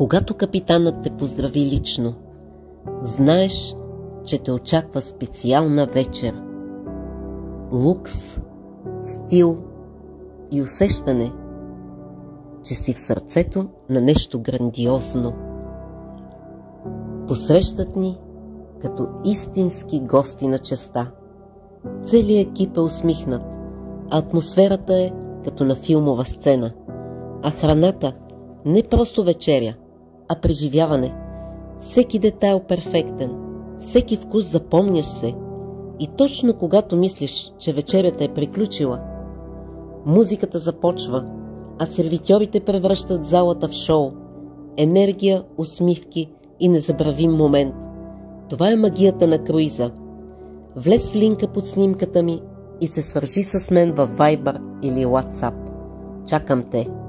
Когато капитанът те поздрави лично, знаеш, че те очаква специална вечер. Лукс, стил и усещане, че си в сърцето на нещо грандиозно. Посрещат ни като истински гости на честа. Целият екип е усмихнат, а атмосферата е като на филмова сцена. А храната не просто вечеря, а преживяване. Всеки детайл перфектен, всеки вкус запомняш се. И точно когато мислиш, че вечерята е приключила, музиката започва, а сервитьорите превръщат залата в шоу. Енергия, усмивки и незабравим момент. Това е магията на круиза. Влез в линка под снимката ми и се свържи с мен във Viber или WhatsApp. Чакам те!